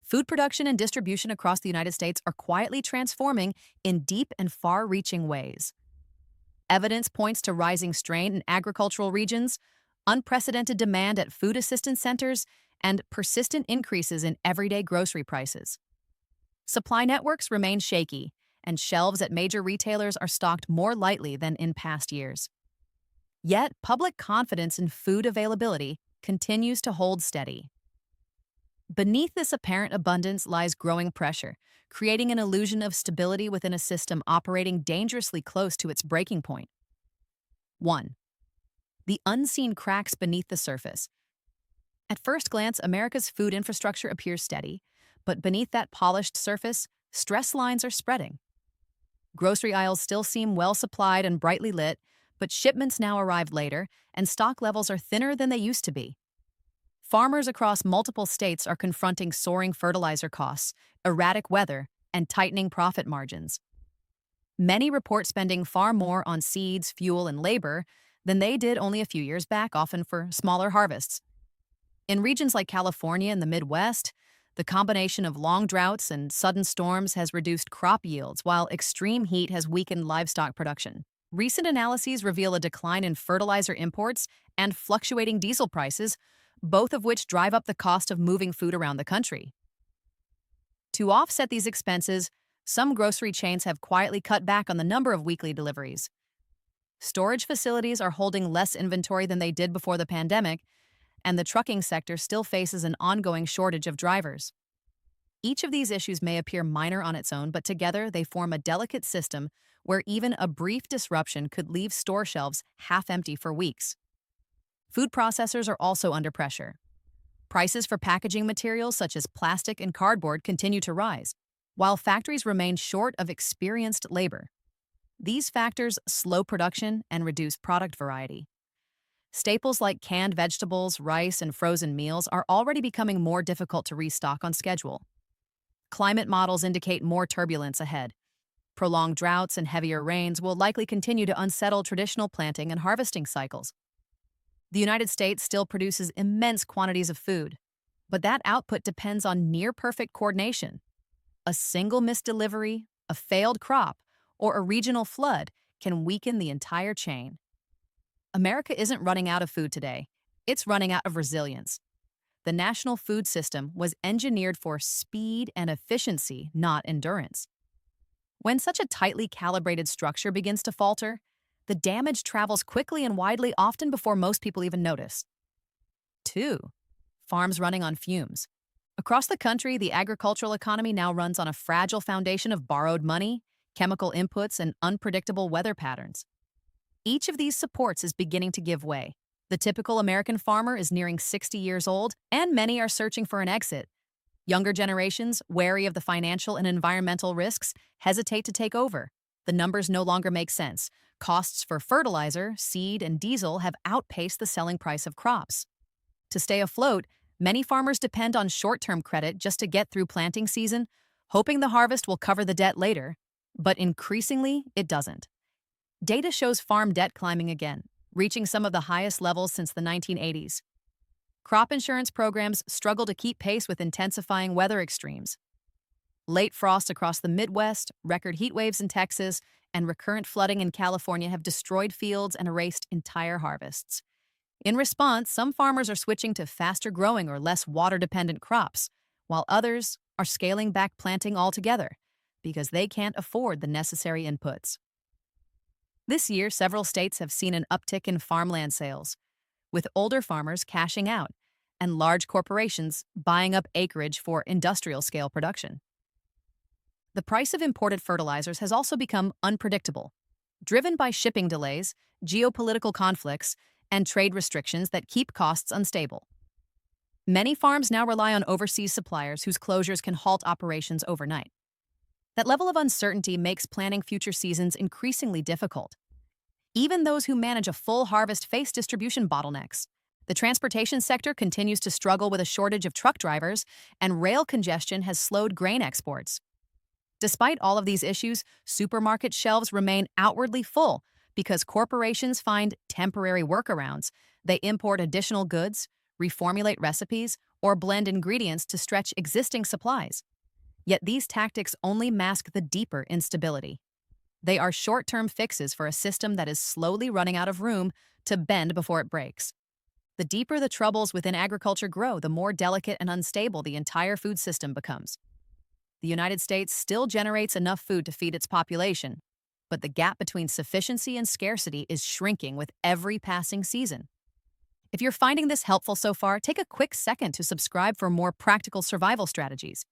Food production and distribution across the United States are quietly transforming in deep and far-reaching ways. Evidence points to rising strain in agricultural regions, unprecedented demand at food assistance centers, and persistent increases in everyday grocery prices. Supply networks remain shaky, and shelves at major retailers are stocked more lightly than in past years. Yet, public confidence in food availability continues to hold steady. Beneath this apparent abundance lies growing pressure, creating an illusion of stability within a system operating dangerously close to its breaking point. 1. The unseen cracks beneath the surface. At first glance, America's food infrastructure appears steady, but beneath that polished surface, stress lines are spreading. Grocery aisles still seem well supplied and brightly lit, but shipments now arrive later, and stock levels are thinner than they used to be. Farmers across multiple states are confronting soaring fertilizer costs, erratic weather, and tightening profit margins. Many report spending far more on seeds, fuel, and labor than they did only a few years back, often for smaller harvests. In regions like California and the Midwest, the combination of long droughts and sudden storms has reduced crop yields, while extreme heat has weakened livestock production. Recent analyses reveal a decline in fertilizer imports and fluctuating diesel prices, both of which drive up the cost of moving food around the country. To offset these expenses, some grocery chains have quietly cut back on the number of weekly deliveries. Storage facilities are holding less inventory than they did before the pandemic, and the trucking sector still faces an ongoing shortage of drivers. Each of these issues may appear minor on its own, but together they form a delicate system where even a brief disruption could leave store shelves half empty for weeks. Food processors are also under pressure. Prices for packaging materials such as plastic and cardboard continue to rise, while factories remain short of experienced labor. These factors slow production and reduce product variety. Staples like canned vegetables, rice, and frozen meals are already becoming more difficult to restock on schedule. Climate models indicate more turbulence ahead. Prolonged droughts and heavier rains will likely continue to unsettle traditional planting and harvesting cycles. The United States still produces immense quantities of food, but that output depends on near-perfect coordination. A single missed delivery, a failed crop, or a regional flood can weaken the entire chain. America isn't running out of food today. It's running out of resilience. The national food system was engineered for speed and efficiency, not endurance. When such a tightly calibrated structure begins to falter, the damage travels quickly and widely, often before most people even notice. 2. Farms running on fumes. Across the country, the agricultural economy now runs on a fragile foundation of borrowed money, chemical inputs, and unpredictable weather patterns. Each of these supports is beginning to give way. The typical American farmer is nearing 60 years old, and many are searching for an exit. Younger generations, wary of the financial and environmental risks, hesitate to take over. The numbers no longer make sense. Costs for fertilizer, seed, and diesel have outpaced the selling price of crops. To stay afloat, many farmers depend on short-term credit just to get through planting season, hoping the harvest will cover the debt later. But increasingly, it doesn't. Data shows farm debt climbing again, reaching some of the highest levels since the 1980s. Crop insurance programs struggle to keep pace with intensifying weather extremes. Late frost across the Midwest, record heat waves in Texas, and recurrent flooding in California have destroyed fields and erased entire harvests. In response, some farmers are switching to faster-growing or less water-dependent crops, while others are scaling back planting altogether because they can't afford the necessary inputs. This year, several states have seen an uptick in farmland sales, with older farmers cashing out and large corporations buying up acreage for industrial-scale production. The price of imported fertilizers has also become unpredictable, driven by shipping delays, geopolitical conflicts, and trade restrictions that keep costs unstable. Many farms now rely on overseas suppliers whose closures can halt operations overnight. That level of uncertainty makes planning future seasons increasingly difficult. Even those who manage a full harvest face distribution bottlenecks. The transportation sector continues to struggle with a shortage of truck drivers, and rail congestion has slowed grain exports. Despite all of these issues, supermarket shelves remain outwardly full because corporations find temporary workarounds. They import additional goods, reformulate recipes, or blend ingredients to stretch existing supplies. Yet these tactics only mask the deeper instability. They are short-term fixes for a system that is slowly running out of room to bend before it breaks. The deeper the troubles within agriculture grow, the more delicate and unstable the entire food system becomes. The United States still generates enough food to feed its population, but the gap between sufficiency and scarcity is shrinking with every passing season. If you're finding this helpful so far, take a quick second to subscribe for more practical survival strategies.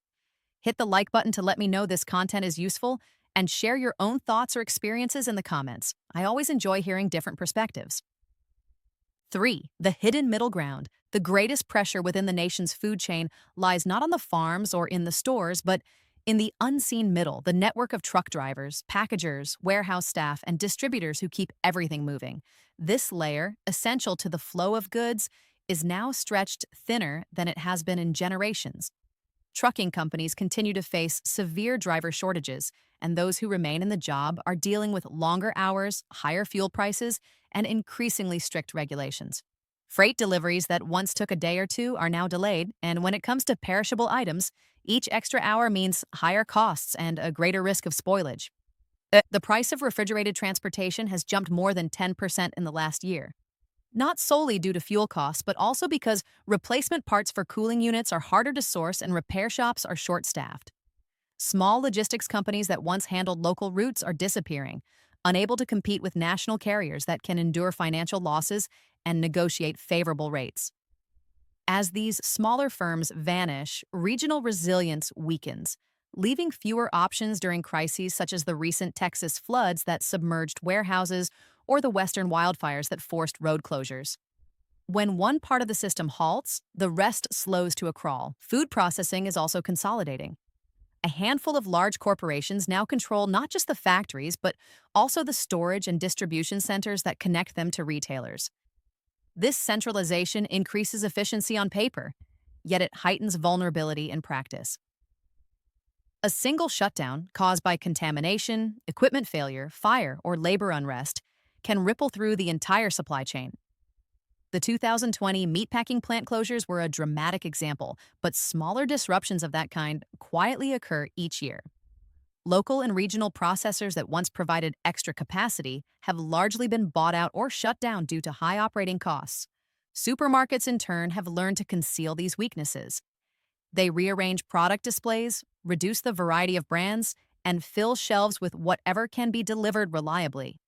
Hit the like button to let me know this content is useful, and share your own thoughts or experiences in the comments. I always enjoy hearing different perspectives. 3. The hidden middle ground. The greatest pressure within the nation's food chain lies not on the farms or in the stores, but in the unseen middle, the network of truck drivers, packagers, warehouse staff, and distributors who keep everything moving. This layer, essential to the flow of goods, is now stretched thinner than it has been in generations. Trucking companies continue to face severe driver shortages, and those who remain in the job are dealing with longer hours, higher fuel prices, and increasingly strict regulations. Freight deliveries that once took a day or two are now delayed, and when it comes to perishable items, each extra hour means higher costs and a greater risk of spoilage. The price of refrigerated transportation has jumped more than 10% in the last year. Not solely due to fuel costs, but also because replacement parts for cooling units are harder to source and repair shops are short-staffed. Small logistics companies that once handled local routes are disappearing, unable to compete with national carriers that can endure financial losses and negotiate favorable rates. As these smaller firms vanish, regional resilience weakens, leaving fewer options during crises such as the recent Texas floods that submerged warehouses or the western wildfires that forced road closures. When one part of the system halts, the rest slows to a crawl. Food processing is also consolidating. A handful of large corporations now control not just the factories, but also the storage and distribution centers that connect them to retailers. This centralization increases efficiency on paper, yet it heightens vulnerability in practice. A single shutdown caused by contamination, equipment failure, fire, or labor unrest can ripple through the entire supply chain. The 2020 meatpacking plant closures were a dramatic example, but smaller disruptions of that kind quietly occur each year. Local and regional processors that once provided extra capacity have largely been bought out or shut down due to high operating costs. Supermarkets, in turn, have learned to conceal these weaknesses. They rearrange product displays, reduce the variety of brands, and fill shelves with whatever can be delivered reliably.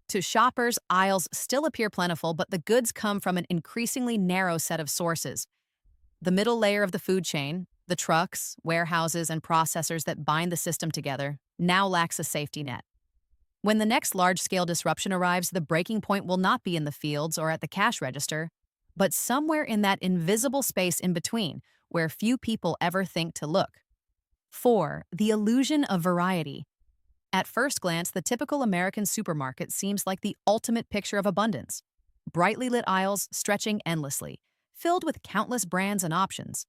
To shoppers, aisles still appear plentiful, but the goods come from an increasingly narrow set of sources. The middle layer of the food chain, the trucks, warehouses, and processors that bind the system together, now lacks a safety net. When the next large-scale disruption arrives, the breaking point will not be in the fields or at the cash register, but somewhere in that invisible space in between, where few people ever think to look. 4. The illusion of variety. At first glance, the typical American supermarket seems like the ultimate picture of abundance. Brightly lit aisles stretching endlessly, filled with countless brands and options.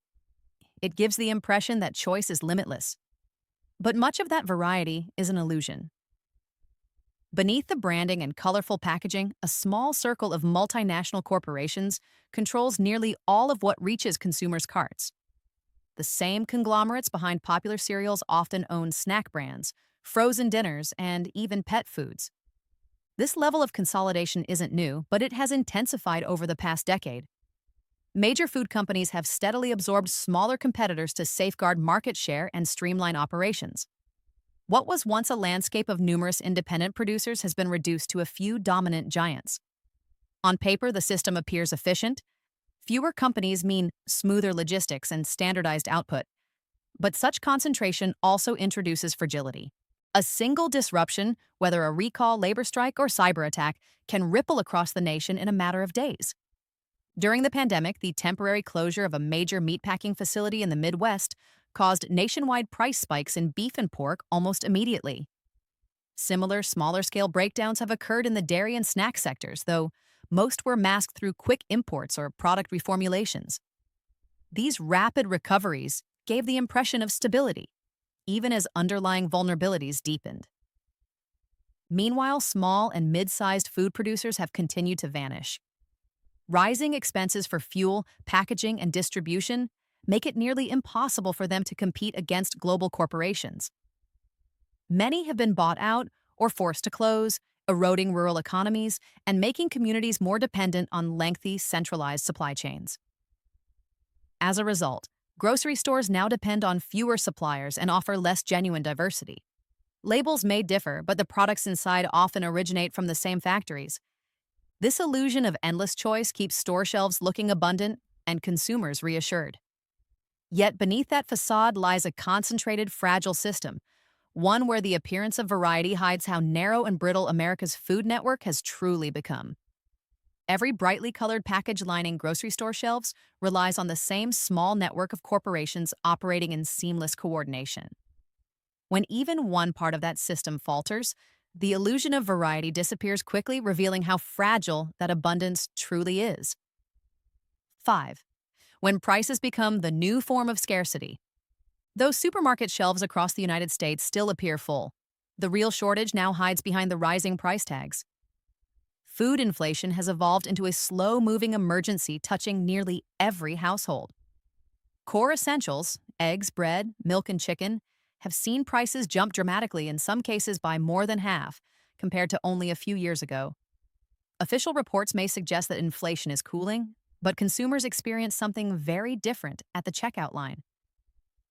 It gives the impression that choice is limitless. But much of that variety is an illusion. Beneath the branding and colorful packaging, a small circle of multinational corporations controls nearly all of what reaches consumers' carts. The same conglomerates behind popular cereals often own snack brands, frozen dinners, and even pet foods. This level of consolidation isn't new, but it has intensified over the past decade. Major food companies have steadily absorbed smaller competitors to safeguard market share and streamline operations. What was once a landscape of numerous independent producers has been reduced to a few dominant giants. On paper, the system appears efficient. Fewer companies mean smoother logistics and standardized output. But such concentration also introduces fragility. A single disruption, whether a recall, labor strike, or cyber attack, can ripple across the nation in a matter of days. During the pandemic, the temporary closure of a major meatpacking facility in the Midwest caused nationwide price spikes in beef and pork almost immediately. Similar, smaller-scale breakdowns have occurred in the dairy and snack sectors, though most were masked through quick imports or product reformulations. These rapid recoveries gave the impression of stability, even as underlying vulnerabilities deepened. Meanwhile, small and mid-sized food producers have continued to vanish. Rising expenses for fuel, packaging, and distribution make it nearly impossible for them to compete against global corporations. Many have been bought out or forced to close, eroding rural economies and making communities more dependent on lengthy, centralized supply chains. As a result, grocery stores now depend on fewer suppliers and offer less genuine diversity. Labels may differ, but the products inside often originate from the same factories. This illusion of endless choice keeps store shelves looking abundant and consumers reassured. Yet beneath that facade lies a concentrated, fragile system, one where the appearance of variety hides how narrow and brittle America's food network has truly become. Every brightly colored package lining grocery store shelves relies on the same small network of corporations operating in seamless coordination. When even one part of that system falters, the illusion of variety disappears quickly, revealing how fragile that abundance truly is. 5. When prices become the new form of scarcity. Though supermarket shelves across the United States still appear full, the real shortage now hides behind the rising price tags. Food inflation has evolved into a slow-moving emergency touching nearly every household. Core essentials, eggs, bread, milk, and chicken, have seen prices jump dramatically, in some cases by more than half, compared to only a few years ago. Official reports may suggest that inflation is cooling, but consumers experience something very different at the checkout line.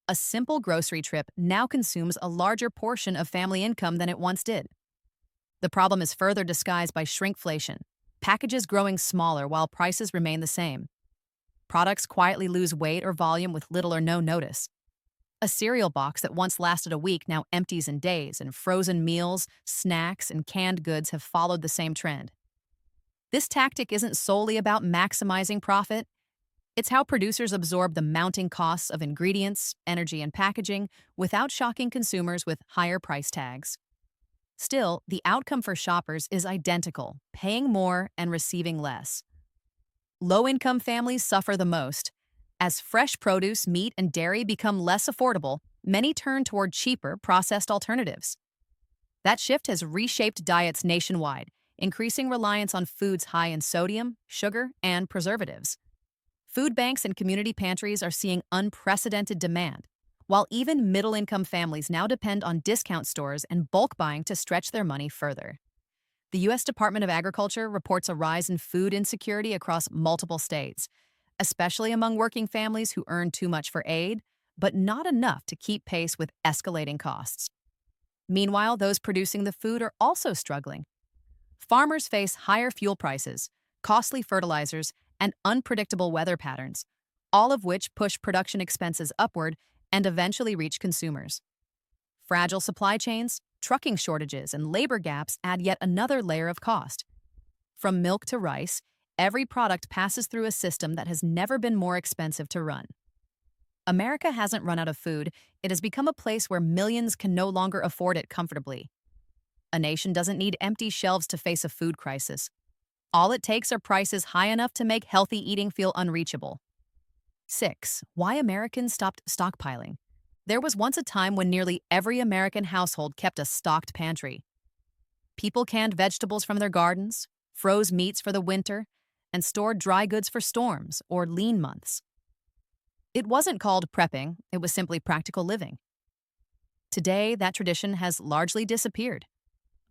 A simple grocery trip now consumes a larger portion of family income than it once did. The problem is further disguised by shrinkflation, packages growing smaller while prices remain the same. Products quietly lose weight or volume with little or no notice. A cereal box that once lasted a week now empties in days, and frozen meals, snacks, and canned goods have followed the same trend. This tactic isn't solely about maximizing profit. It's how producers absorb the mounting costs of ingredients, energy, and packaging without shocking consumers with higher price tags. Still, the outcome for shoppers is identical, paying more and receiving less. Low-income families suffer the most. As fresh produce, meat, and dairy become less affordable, many turn toward cheaper, processed alternatives. That shift has reshaped diets nationwide, increasing reliance on foods high in sodium, sugar, and preservatives. Food banks and community pantries are seeing unprecedented demand, while even middle-income families now depend on discount stores and bulk buying to stretch their money further. The U.S. Department of Agriculture reports a rise in food insecurity across multiple states, especially among working families who earn too much for aid, but not enough to keep pace with escalating costs. Meanwhile, those producing the food are also struggling. Farmers face higher fuel prices, costly fertilizers, and unpredictable weather patterns, all of which push production expenses upward and eventually reach consumers. Fragile supply chains, trucking shortages, and labor gaps add yet another layer of cost. From milk to rice, every product passes through a system that has never been more expensive to run. America hasn't run out of food, it has become a place where millions can no longer afford it comfortably. A nation doesn't need empty shelves to face a food crisis. All it takes are prices high enough to make healthy eating feel unreachable. 6. Why Americans stopped stockpiling. There was once a time when nearly every American household kept a stocked pantry. People canned vegetables from their gardens, froze meats for the winter, and stored dry goods for storms or lean months. It wasn't called prepping, it was simply practical living. Today, that tradition has largely disappeared.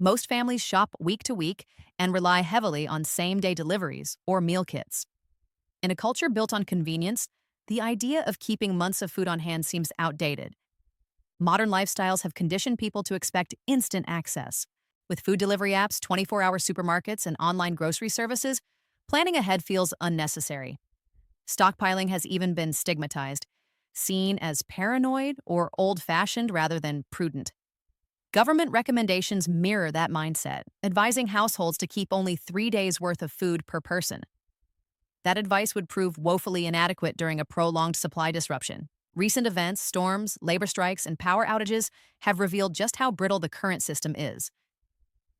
Most families shop week to week and rely heavily on same-day deliveries or meal kits. In a culture built on convenience, the idea of keeping months of food on hand seems outdated. Modern lifestyles have conditioned people to expect instant access. With food delivery apps, 24-hour supermarkets, and online grocery services, planning ahead feels unnecessary. Stockpiling has even been stigmatized, seen as paranoid or old-fashioned rather than prudent. Government recommendations mirror that mindset, advising households to keep only 3 days' worth of food per person. That advice would prove woefully inadequate during a prolonged supply disruption. Recent events, storms, labor strikes, and power outages have revealed just how brittle the current system is.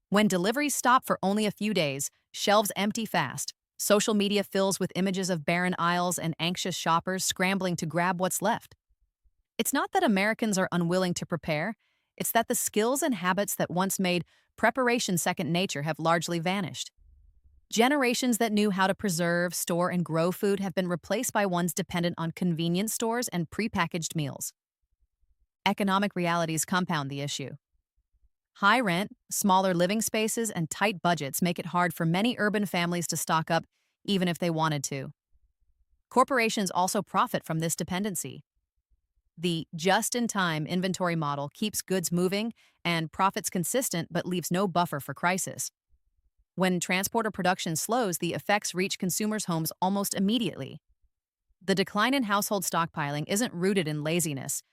When deliveries stop for only a few days, shelves empty fast. Social media fills with images of barren aisles and anxious shoppers scrambling to grab what's left. It's not that Americans are unwilling to prepare, it's that the skills and habits that once made preparation second nature have largely vanished. Generations that knew how to preserve, store, and grow food have been replaced by ones dependent on convenience stores and prepackaged meals. Economic realities compound the issue. High rent, smaller living spaces, and tight budgets make it hard for many urban families to stock up, even if they wanted to. Corporations also profit from this dependency. The just-in-time inventory model keeps goods moving and profits consistent but leaves no buffer for crisis. When transport or production slows, the effects reach consumers' homes almost immediately. The decline in household stockpiling isn't rooted in laziness.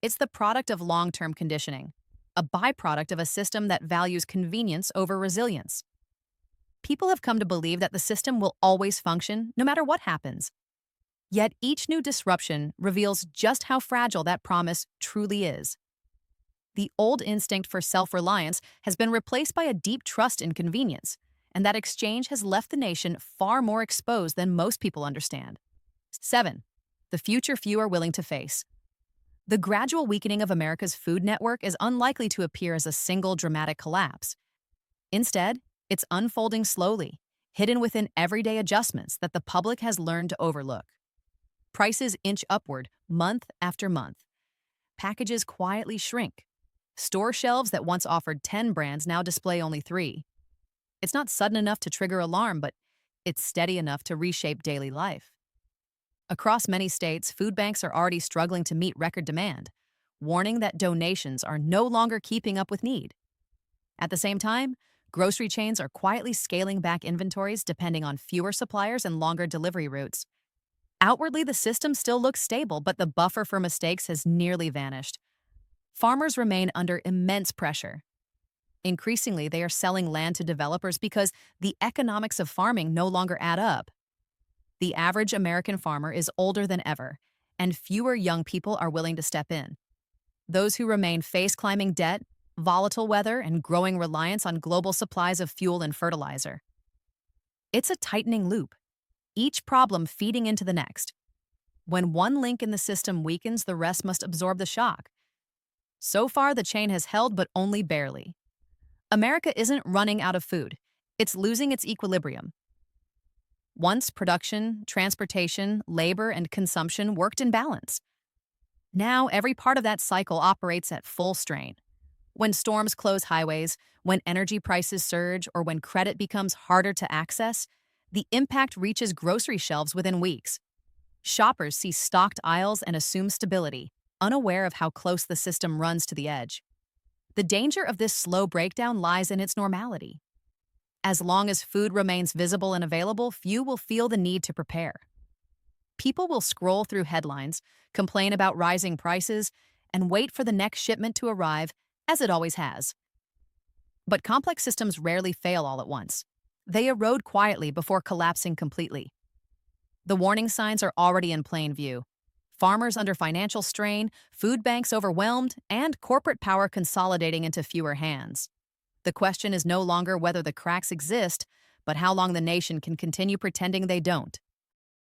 It's the product of long-term conditioning, a byproduct of a system that values convenience over resilience. People have come to believe that the system will always function, no matter what happens. Yet each new disruption reveals just how fragile that promise truly is. The old instinct for self-reliance has been replaced by a deep trust in convenience, and that exchange has left the nation far more exposed than most people understand. 7. The future few are willing to face. The gradual weakening of America's food network is unlikely to appear as a single dramatic collapse. Instead, it's unfolding slowly, hidden within everyday adjustments that the public has learned to overlook. Prices inch upward month after month. Packages quietly shrink. Store shelves that once offered 10 brands now display only 3. It's not sudden enough to trigger alarm, but it's steady enough to reshape daily life. Across many states, food banks are already struggling to meet record demand, warning that donations are no longer keeping up with need. At the same time, grocery chains are quietly scaling back inventories depending on fewer suppliers and longer delivery routes. Outwardly, the system still looks stable, but the buffer for mistakes has nearly vanished. Farmers remain under immense pressure. Increasingly, they are selling land to developers because the economics of farming no longer add up. The average American farmer is older than ever, and fewer young people are willing to step in. Those who remain face climbing debt, volatile weather, and growing reliance on global supplies of fuel and fertilizer. It's a tightening loop, each problem feeding into the next. When one link in the system weakens, the rest must absorb the shock. So far, the chain has held, but only barely. America isn't running out of food. It's losing its equilibrium. Once production, transportation, labor, and consumption worked in balance. Now every part of that cycle operates at full strain. When storms close highways, when energy prices surge, or when credit becomes harder to access, the impact reaches grocery shelves within weeks. Shoppers see stocked aisles and assume stability, unaware of how close the system runs to the edge. The danger of this slow breakdown lies in its normality. As long as food remains visible and available, few will feel the need to prepare. People will scroll through headlines, complain about rising prices, and wait for the next shipment to arrive, as it always has. But complex systems rarely fail all at once. They erode quietly before collapsing completely. The warning signs are already in plain view. Farmers under financial strain, food banks overwhelmed, and corporate power consolidating into fewer hands. The question is no longer whether the cracks exist, but how long the nation can continue pretending they don't.